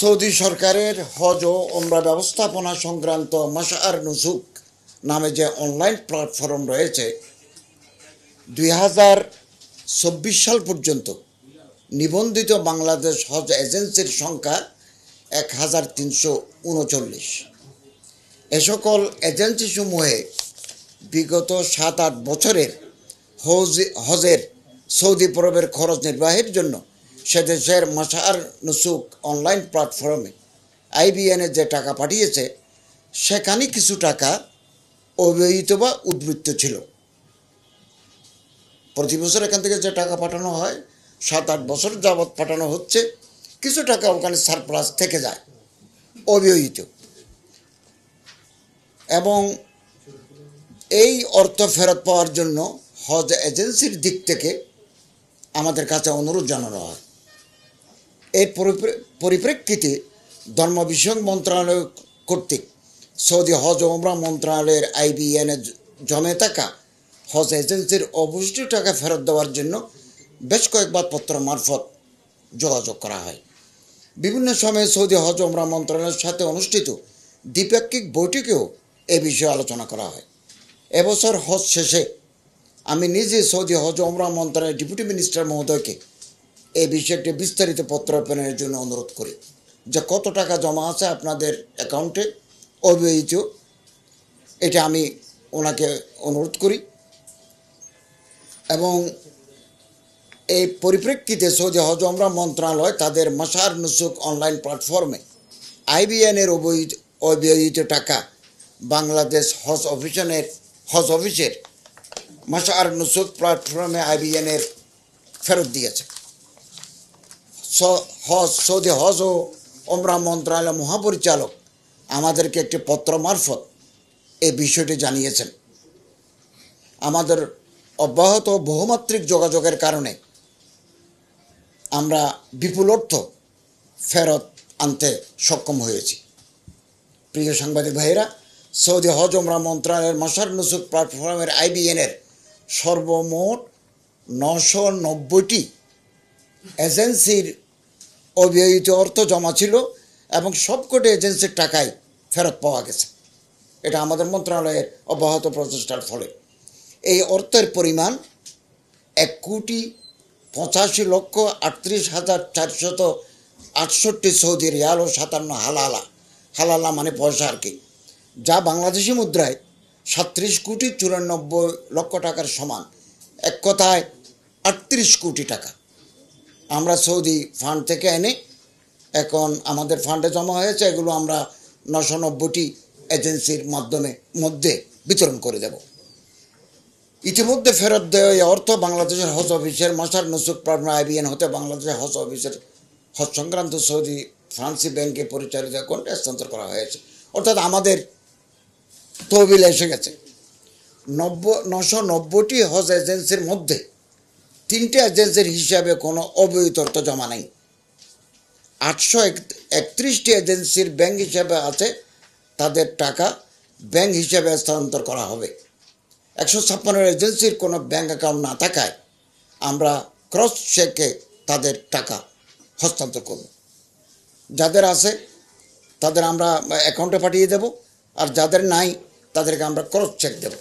Saudi সরকারের হজ ও ওমরা ব্যবস্থাপনা সংক্রান্ত মাশআর নুসুক নামে যে অনলাইন প্ল্যাটফর্ম রয়েছে 2024 সাল পর্যন্ত নিবন্ধিত বাংলাদেশ হজ এজেন্সির সংখ্যা 1339। এ সকল এজেন্সিসমূহে বিগত 7-8 বছরের হজের সৌদি প্রবের খরচ নির্বাহের জন্য সে দেশের মাশআর নুসুক অনলাইন প্ল্যাটফর্মে আইবিএনে যে টাকা পাঠিয়েছে সেখানে কিছু টাকা অব্যয়িত বা উদ্বৃত্ত ছিল। প্রতি বছর এখান থেকে যে টাকা পাঠানো হয় 7-8 বছর যাবৎ পাঠানো হচ্ছে, কিছু টাকা ওখানে সারপ্লাস থেকে যায় অব্যয়িত, এবং এই অর্থ ফেরত পাওয়ার জন্য হজ এজেন্সির দিক থেকে আমাদের কাছে অনুরোধ জানানো হয়। এর পরিপ্রেক্ষিতে ধর্ম বিষয়ক মন্ত্রণালয় কর্তৃক সৌদি হজ ও ওমরা মন্ত্রণালয়ের আইবিএনে জমে থাকা হজ এজেন্সির অবশিষ্ট টাকা ফেরত দেওয়ার জন্য বেশ কয়েকবার পত্র মারফত যোগাযোগ করা হয়। বিভিন্ন সময়ে সৌদি হজ ও ওমরা মন্ত্রণালয়ের সাথে অনুষ্ঠিত দ্বিপাক্ষিক বৈঠকেও এ বিষয়ে আলোচনা করা হয়। এবছর হজ শেষে আমি নিজে সৌদি হজ ও ওমরা মন্ত্রণালয়ের ডেপুটি মিনিস্টার মহোদয়কে এই বিষয়ে একটি বিস্তারিত পত্র প্রেরণের জন্য অনুরোধ করি যে কত টাকা জমা আছে আপনাদের অ্যাকাউন্টে অব্যয়িত, এটা আমি ওনাকে অনুরোধ করি। এবং এই পরিপ্রেক্ষিতে সৌদি হজ ওমরা মন্ত্রণালয় তাদের মাশআর নুসুক অনলাইন প্ল্যাটফর্মে আইবিএনের অব্যয়িত টাকা বাংলাদেশ হজ অফিসের মাশআর নুসুক প্ল্যাটফর্মে আইবিএনের ফেরত দিয়েছে। সৌদি হজ ও ওমরা মন্ত্রণালয় মহাপরিচালক আমাদেরকে একটি পত্র মারফত এই বিষয়টি জানিয়েছেন। আমাদের অব্যাহত বহুমাত্রিক যোগাযোগের কারণে আমরা বিপুল অর্থ ফেরত আনতে সক্ষম হয়েছি। প্রিয় সাংবাদিক ভাইয়েরা, সৌদি হজ ওমরা মন্ত্রণালয়ের মাশআর নুসুক প্ল্যাটফর্মের আইবিএনের সর্বমোট 990টি এজেন্সির অব্যয়িত অর্থ জমা ছিল এবং সবকটি এজেন্সির টাকাই ফেরত পাওয়া গেছে। এটা আমাদের মন্ত্রণালয়ের অব্যাহত প্রচেষ্টার ফলে। এই অর্থের পরিমাণ 1,85,38,468 সৌদি রিয়াল ও 57 হালালা মানে পয়সা আর কি, যা বাংলাদেশি মুদ্রায় 37,94,00,000 টাকার সমান। এক কথায় 38 কোটি টাকা আমরা সৌদি ফান্ড থেকে এনে এখন আমাদের ফান্ডে জমা হয়েছে। এগুলো আমরা 990টি এজেন্সির মধ্যে বিতরণ করে দেব। ইতিমধ্যে ফেরত দেওয়া এই অর্থ বাংলাদেশের হজ অফিসের মাশআর নুসুক প্ল্যাটফর্ম আইবিএন হতে বাংলাদেশের হজ অফিসের হজ সংক্রান্ত সৌদি ফ্রান্সি ব্যাংকে পরিচালিত অ্যাকাউন্টে হস্তান্তর করা হয়েছে। অর্থাৎ আমাদের তহবিল এসে গেছে। 990টি হজ এজেন্সির মধ্যে 3টে এজেন্সির হিসাবে কোনো অব্যয়িত অর্থ জমা নেই। 831টি এজেন্সির ব্যাংক হিসাবে আছে, তাদের টাকা ব্যাংক হিসাবে স্থানান্তর করা হবে। 156 এজেন্সির কোনো ব্যাংক অ্যাকাউন্ট না থাকায় আমরা ক্রস চেকে তাদের টাকা হস্তান্তর করব। যাদের আছে তাদের আমরা অ্যাকাউন্টে পাঠিয়ে দেব, আর যাদের নাই তাদেরকে আমরা ক্রস চেক দেব।